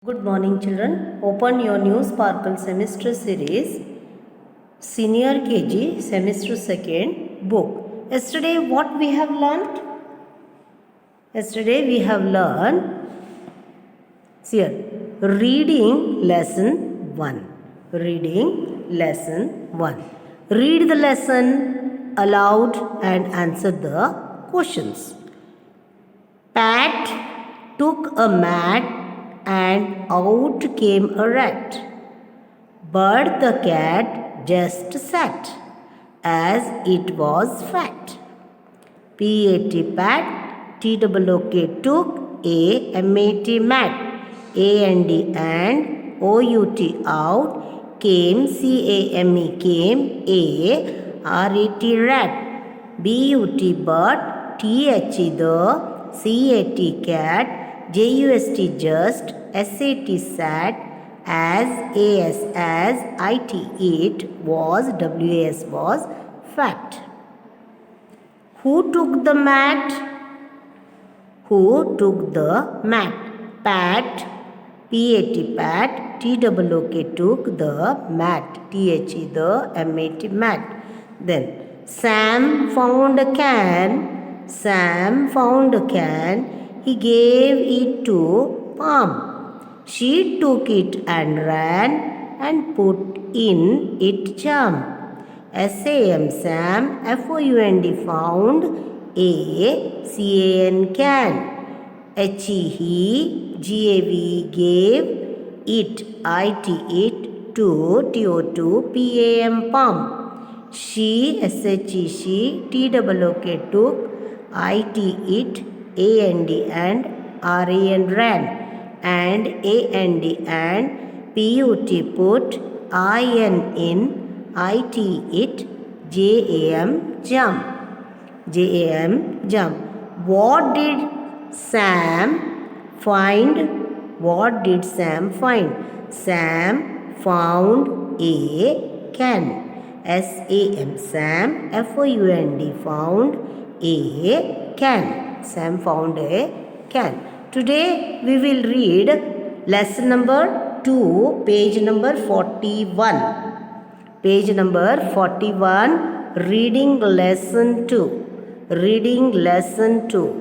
Good morning, children. Open your new Sparkle semester series, Senior KG, semester 2nd book. Yesterday, what we have learned? Yesterday, we have learned here reading lesson 1. Reading lesson 1. Read the lesson aloud and answer the questions. Pat took a mat and out came a rat. But the cat just sat, as it was fat. P-A-T pat, T-O-O-K took, A-M-A-T mat, A-N-D and O-U-T out, came, C-A-M-E came, A-R-A-T rat, B-U-T but, T-H-E the, C-A-T cat, J-U-S-T just, S-A-T sat, as I-T it, was, W-A-S was, fat. Who took the mat? Who took the mat? Pat, P-A-T pat, T-O-O-K took the mat, T-H-E the, M-A-T mat. Then Sam found a can, Sam found a can, he gave it to Pam. She took it and ran and put in it jam. S-A-M Sam, F-O-U-N-D found, A-C-A-N can, H-E he, G-A-V gave, it, I-T it, to, T-O-2, P-A-M Pam. She, S-H-E she, T-O-O-K took, I-T it, A-N-D and R-A-N ran, and A-N-D and P-U-T put, I-N in, I-T it, J-A-M jump, J-A-M jump. What did Sam find? What did Sam find? Sam found a can. S-A-M Sam, F-O-U-N-D found a can. Sam found a can. Today we will read lesson number 2, page number 41. Page number 41, reading lesson 2. Reading lesson 2.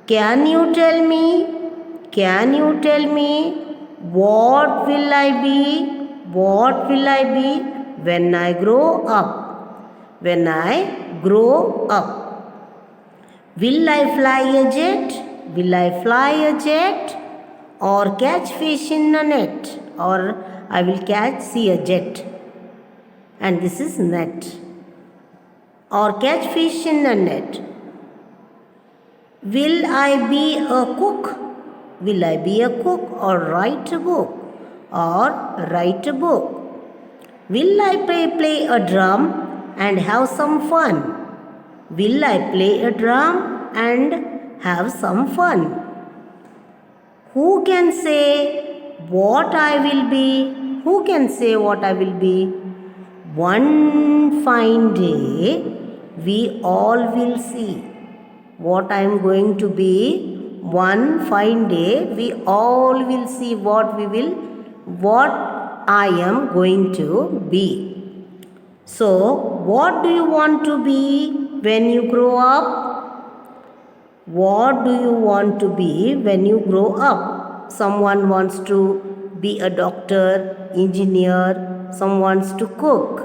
Can you tell me what will I be? What will I be when I grow up? When I grow up. Will I fly a jet? Will I fly a jet? Or catch fish in a net? Or I will see a jet. And this is net. Or catch fish in a net. Will I be a cook? Will I be a cook or write a book? Or write a book? Will I play a drum and have some fun? Will I play a drum and have some fun? Who can say what I will be? Who can say what I will be? One fine day, we all will see what I am going to be. One fine day, we all will see what I am going to be. So, what do you want to be when you grow up? What do you want to be when you grow up? Someone wants to be a doctor, engineer, someone wants to cook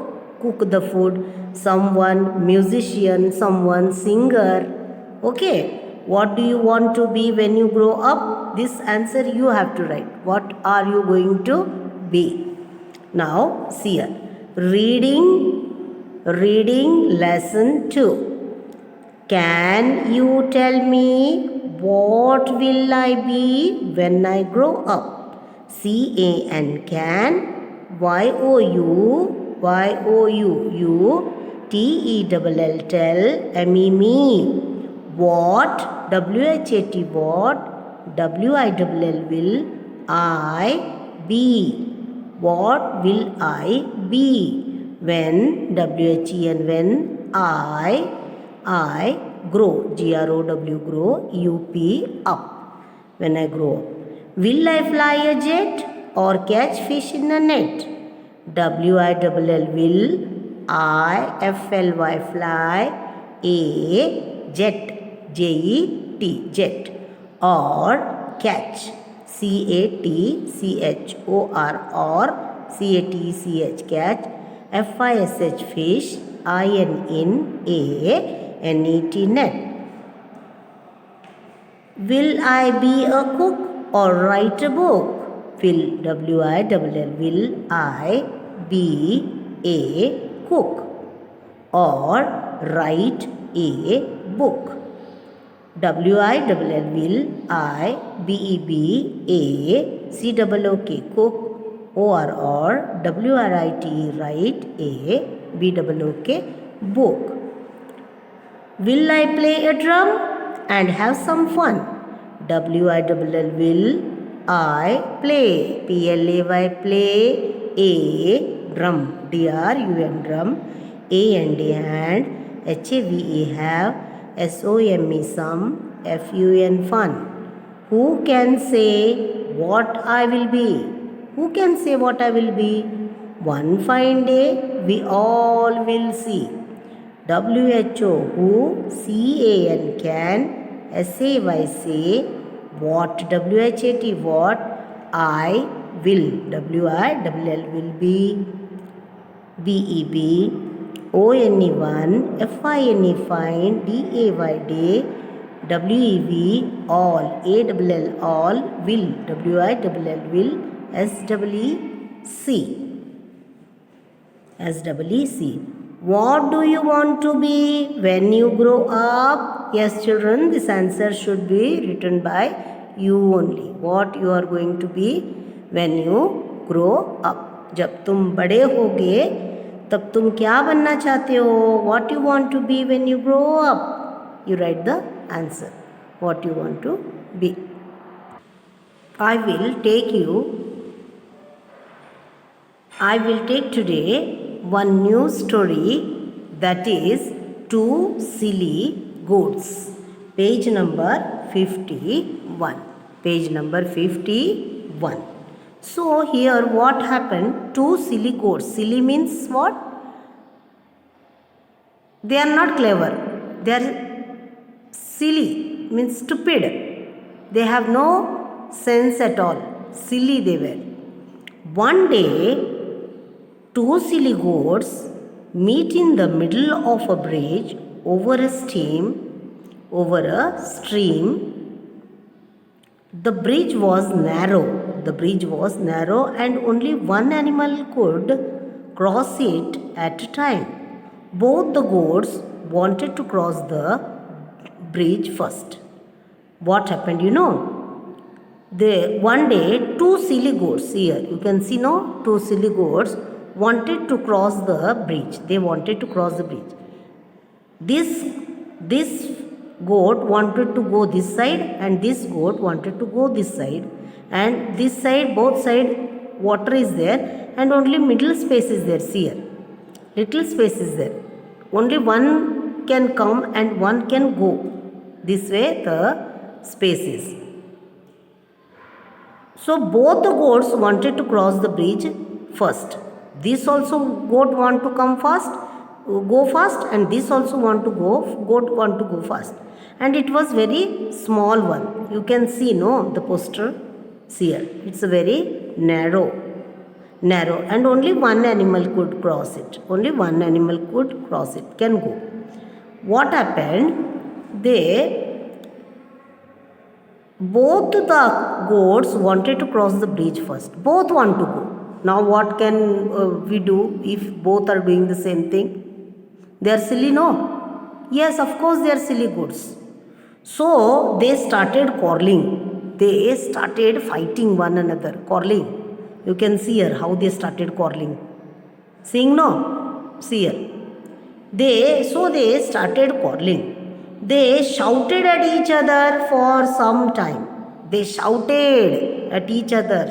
the food, someone musician, someone singer. Okay, what do you want to be when you grow up? This answer you have to write. What are you going to be? Now, see here. Reading lesson 2. Can you tell me what will I be when I grow up? C-A-N can, Y-O-U, T-E-L-L tell, M-E me. What, W-H-A-T what, W-I-L-L will I be. What will I be? When, W-H-E-N, when I grow, G-R-O-W, grow, U-P, up. When I grow up. Will I fly a jet or catch fish in a net? W-I-L-L will, I-F-L-Y fly, A jet, J-E-T jet, or catch, C-A-T-C-H-O-R or C-A-T-C-H catch, F-I-S-H fish, I-N-N-A-N-E-T net. Will I be a cook or write a book? W-I-L-L will I be a cook or write a book? W-I-L-L will I B-E-B a C-O-O-K cook or W-R-I-T-E write a B-O-O-K book. Will I play a drum and have some fun? W-I-L-L will I play, P-L-A-Y play, a drum, D-R-U-M drum, A-N-D hand, H-A-V-E have, S-O-M-E some, F-U-N fun. Who can say what I will be? Who can say what I will be? One fine day we all will see. W-H-O who, C-A-N can, S-A-Y say, what, W-H-A-T what, I will, W-I-L-L will be, B-E-B, O-N-E one, F-I-N-E fine, D-A-Y day, W-E-V all, A-L-L all, will, W-I-L-L will, S-E-C. S-E-C. What do you want to be when you grow up? Yes, children, this answer should be written by you only. What you are going to be when you grow up. जब तुम बड़े होगे तब तुम क्या बनना चाहते हो? What you want to be when you grow up? You write the answer. What you want to be. I will take today one new story, that is Two Silly Goats. Page number 51. Page number 51. So here what happened? Two silly goats. Silly means what? They are not clever. They are silly, means stupid. They have no sense at all. Silly they were. One day, two silly goats meet in the middle of a bridge over a stream. The bridge was narrow. And only one animal could cross it at a time. Both the goats wanted to cross the bridge first. What happened, you know? One day, two silly goats, here you can see now, two silly goats wanted to cross the bridge. They wanted to cross the bridge. This goat wanted to go this side and this goat wanted to go this side. And this side, both side water is there and only middle space is there. See here, little space is there. Only one can come and one can go. This way the space is. So both the goats wanted to cross the bridge first. This also goat want to go fast, and this also goat want to go fast. And it was very small one. You can see, no, the poster. See here, it's a very narrow, and only one animal could cross it. Can go. What happened? Both the goats wanted to cross the bridge first. Both want to go. Now what can we do if both are doing the same thing? They are silly, no? Yes, of course they are silly goats. So they started quarreling. They started fighting one another, quarreling. You can see here how they started quarreling. Seeing, no? See here. They started quarreling. They shouted at each other for some time. They shouted at each other,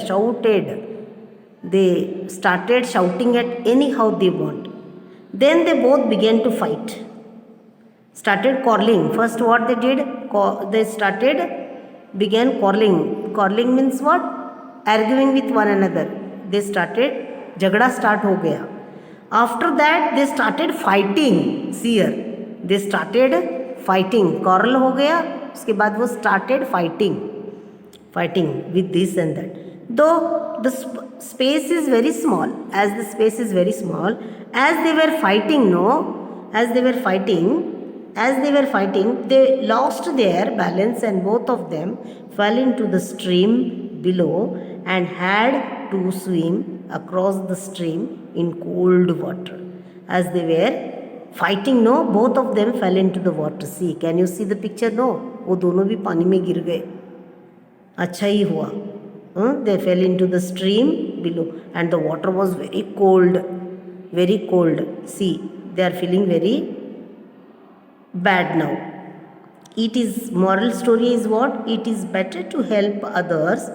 They started shouting at anyhow they want. Then they both began to fight. Started quarreling. First what they did? They began quarreling. quarreling means what? Arguing with one another. They started, झगड़ा start हो गया. After that they started fighting. See here, they started fighting. Quarrel हो गया, उसके बाद वो started fighting with this and that. Though the space is very small, as the space is very small, as they were fighting, they lost their balance and both of them fell into the stream below and had to swim across the stream in cold water. As they were fighting, both of them fell into the water. See, can you see the picture? No, वो दोनों भी पानी में गिर गए. अच्छा ही हुआ. They fell into the stream below and the water was very cold. See, they are feeling very bad now. Moral story is what? It is better to help others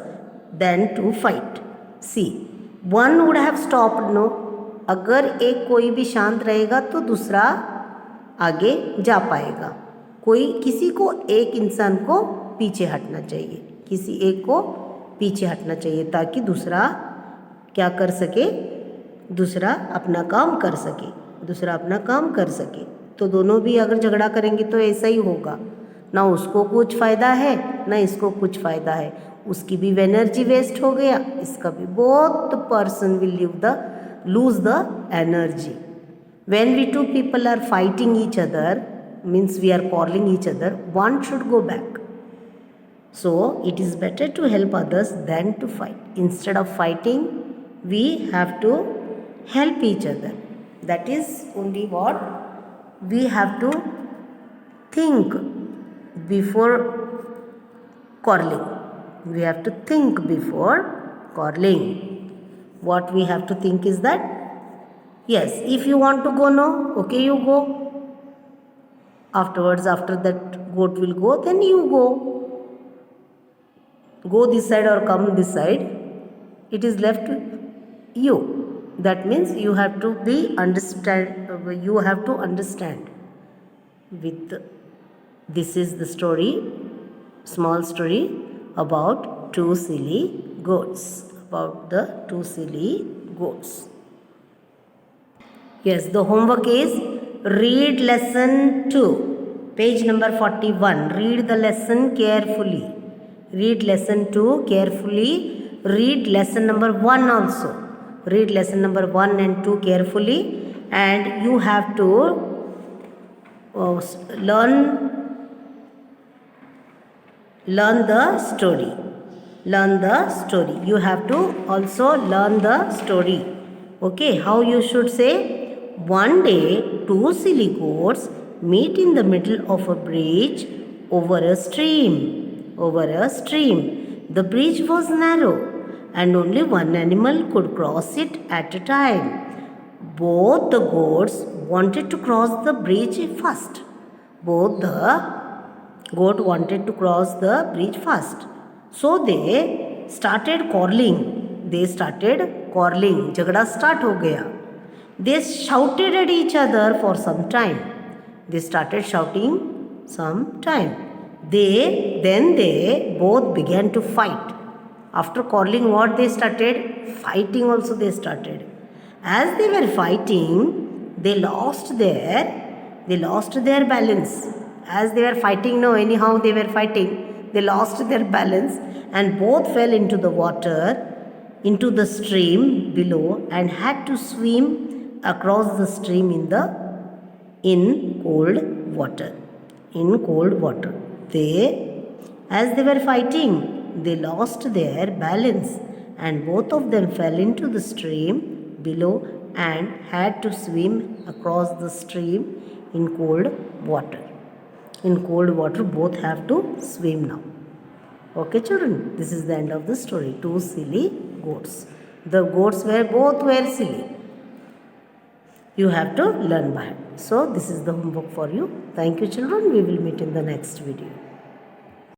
than to fight. See, one would have stopped, no? अगर एक कोई भी शांत रहेगा तो दूसरा आगे जा पाएगा. किसी को एक इंसान को पीछे हटना चाहिए, किसी एक को पीछे हटना चाहिए ताकि दूसरा क्या कर सके, दूसरा अपना काम कर सके. तो दोनों भी अगर झगड़ा करेंगे तो ऐसा ही होगा, ना उसको कुछ फ़ायदा है ना इसको कुछ फ़ायदा है. उसकी भी एनर्जी वेस्ट हो गया, इसका भी. Both person will lose the energy. When we two people are fighting each other, means we are quarreling each other, one should go back. So it is better to help others than to fight. Instead of fighting, we have to help each other. That is only what we have to think before quarreling. We have to think before quarreling. What we have to think is that, yes, if you want to go, no, okay, you go. Afterwards, after that goat will go, then you go. Go this side or come this side, it is left to you. That means you have to understand with this is the story, small story about two silly goats. Yes, the homework is read lesson 2, page number 41. Read the lesson carefully. Read lesson 2 carefully. Read lesson number 1 also. Read lesson number 1 and 2 carefully, and you have to learn the story. You have to also learn the story. Okay, how you should say? One day, two silly goats meet in the middle of a bridge over a stream. The bridge was narrow and only one animal could cross it at a time. Both the goats wanted to cross the bridge first. So they started quarreling. झगड़ा start हो गया. They shouted at each other for some time. They started shouting some time. Then they both began to fight. After quarreling, what they started? Fighting also they started. As they were fighting, they lost their balance. As they were fighting, anyhow they were fighting. They lost their balance and both fell into the water, into the stream below, and had to swim across the stream in cold water. As they were fighting, they lost their balance and both of them fell into the stream below and had to swim across the stream in cold water. In cold water, both have to swim now. Okay, children, this is the end of the story. Two silly goats. The goats both were silly. You have to learn by it. So, this is the homework for you. Thank you, children. We will meet in the next video.